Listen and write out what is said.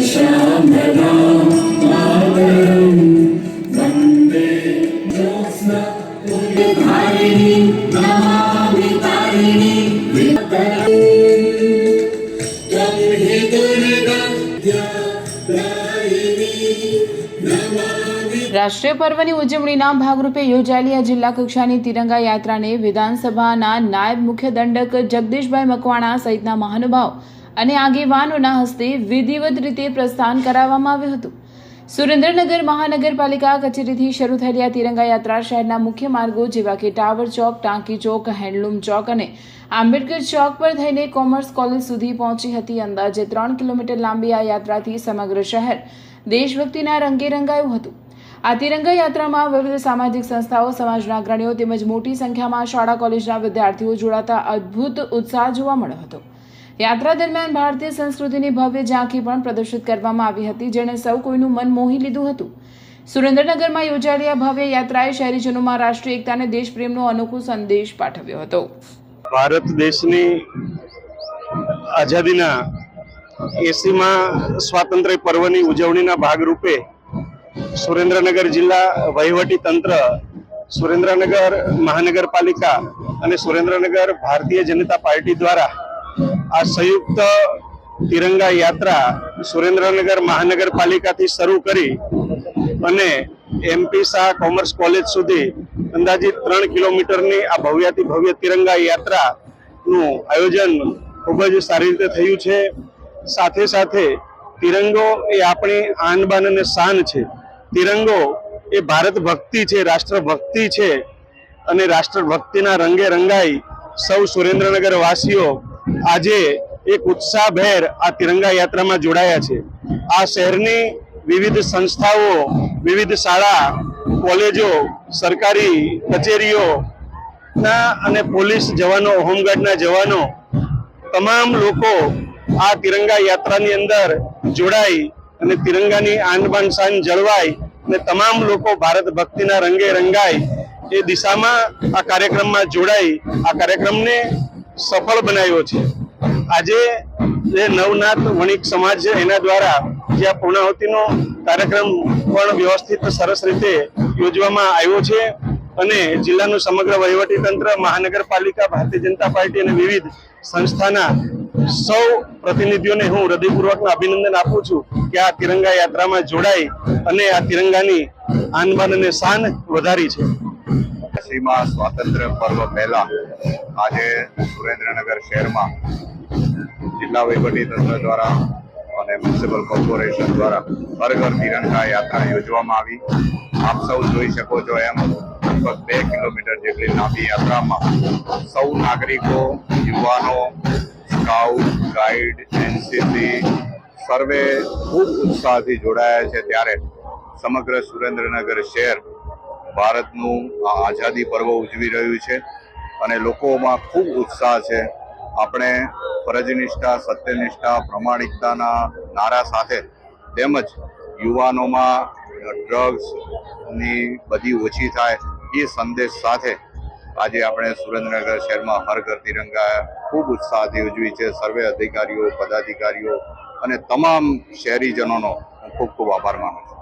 श्यामलां मातरं वन्दे ज्योत्स्नाधारिणीं नमामि तारिणीं त्वं हि दुर्गा રાષ્ટ્રીય પર્વની ઉજવણીના ભાગરૂપે યોજાયેલી આ જિલ્લા કક્ષાની તિરંગા યાત્રાને વિધાનસભાના નાયબ મુખ્ય દંડક જગદીશભાઈ મકવાણા સહિતના મહાનુભાવ અને આગેવાનોના હસ્તે વિધિવત રીતે પ્રસ્થાન કરાવવામાં આવ્યું હતું। સુરેન્દ્રનગર મહાનગરપાલિકા કચેરીથી શરૂ થયેલી આ તિરંગા યાત્રા શહેરના મુખ્ય માર્ગો જેવા કે ટાવર ચોક, ટાંકી ચોક, હેન્ડલૂમ ચોક અને આંબેડકર ચોક પર થઈને કોમર્સ કોલેજ સુધી પહોંચી હતી। અંદાજે 3 કિલોમીટર લાંબી આ યાત્રાથી સમગ્ર શહેર દેશભક્તિના રંગે રંગાયું હતું। આ તિરંગા યાત્રામાં વિવિધ સામાજિક સંસ્થાઓ, સમાજના અગ્રણીઓ તેમજ મોટી સંખ્યામાં શાળા કોલેજના વિદ્યાર્થીઓ જોડાતા અદ્ભુત ઉત્સાહ જોવા મળ્યો હતો। યાત્રા દરમિયાન ભારતીય સંસ્કૃતિની ભવ્ય ઝાંખી પણ પ્રદર્શિત કરવામાં આવી હતી, જેણે સૌ કોઈનું મન મોહી લીધું હતું। સુરેન્દ્રનગરમાં યોજાયેલી આ ભવ્ય યાત્રાએ શહેરીજનોમાં રાષ્ટ્રીય એકતા અને દેશપ્રેમનો અનોખો સંદેશ પાઠવ્યો હતો। ભારત દેશની આઝાદીના 80મા સ્વાતંત્ર્ય પર્વની ઉજવણીના ભાગરૂપે સુરેન્દ્રનગર જિલ્લા વહીવટી તંત્ર, સુરેન્દ્રનગર મહાનગરપાલિકા અને સુરેન્દ્રનગર ભારતીય જનતા પાર્ટી દ્વારા આ સંયુક્ત તિરંગા યાત્રા સુરેન્દ્રનગર મહાનગરપાલિકાથી શરૂ કરી અને એમપી શાહ કોમર્સ કોલેજ સુધી અંદાજિત 3 કિલોમીટરની આ ભવ્યાતિ ભવ્ય તિરંગા યાત્રાનું આયોજન ખૂબ જ સારી રીતે થયું છે। સાથે સાથે તિરંગો એ આપણી આન બાન અને શાન છે। તિરંગો એ ભારત ભક્તિ છે, રાષ્ટ્ર ભક્તિ છે અને રાષ્ટ્ર ભક્તિના રંગે રંગાઈ સૌ સુરેન્દ્રનગર વાસીઓ આજે એક ઉત્સાહભેર આ તિરંગા યાત્રામાં જોડાયા છે। આ શહેરની વિવિધ સંસ્થાઓ, વિવિધ શાળા કોલેજો, સરકારી કચેરીઓના અને પોલીસ જવાનો, હોમગાર્ડના જવાનો તમામ લોકો આ તિરંગા યાત્રાની અંદર જોડાઈ અને તિરંગાની આન બાન શાન જળવાય અને તમામ લોકો ભારત ભક્તિના રંગે રંગાય એ દિશામાં આ કાર્યક્રમમાં જોડાઈ આ કાર્યક્રમને સફળ બનાવ્યો છે। આજે જે નવનાથ વણિક સમાજ છે એના દ્વારા જે આ પૂર્ણાહુતિનો કાર્યક્રમ પણ વ્યવસ્થિત સરસ રીતે યોજવામાં આવ્યો છે અને જિલ્લાનું સમગ્ર વહીવટી તંત્ર, મહાનગરપાલિકા, ભારતીય જનતા પાર્ટી અને વિવિધ સંસ્થાના સૌ પ્રતિનિધિઓને હું હૃદયપૂર્વકના અભિનંદન આપું છું કે આ તિરંગા યાત્રામાં જોડાઈ અને આ તિરંગાની આન બાન અને શાન વધારી છે। 80મા સ્વાતંત્ર્ય પર્વ પહેલા આજે સુરેન્દ્રનગર શહેરમાં જિલ્લા વહીવટી તંત્ર દ્વારા અને મ્યુનિસિપલ કોર્પોરેશન દ્વારા હર ઘર તિરંગા યાત્રા યોજવામાં આવી। આપ સૌ જોઈ શકો છો એમ લગભગ 2 કિલોમીટર જેટલી લાંબી યાત્રામાં સૌ નાગરિકો, યુવાનો, સ્કાઉટ, ગાઈડ, એનસીસી સર્વે ખૂબ ઉત્સાહથી જોડાયા છે। ત્યારે સમગ્ર સુરેન્દ્રનગર શહેર ભારતનું આ આઝાદી પર્વ ઉજવી રહ્યું છે અને લોકોમાં ખૂબ ઉત્સાહ છે। આપણે ફરજનિષ્ઠા, સત્યનિષ્ઠા, પ્રમાણિકતાના નારા સાથે તેમજ યુવાનોમાં ડ્રગ્સની બધી ઓછી થાય એ સંદેશ સાથે આજે આપણે સુરેન્દ્રનગર શહેરમાં હર ઘર તિરંગા ખૂબ ઉત્સાહથી ઉજવી છે। સર્વે અધિકારીઓ, પદાધિકારીઓ અને તમામ શહેરીજનોનો હું ખૂબ ખૂબ આભાર માનું છું।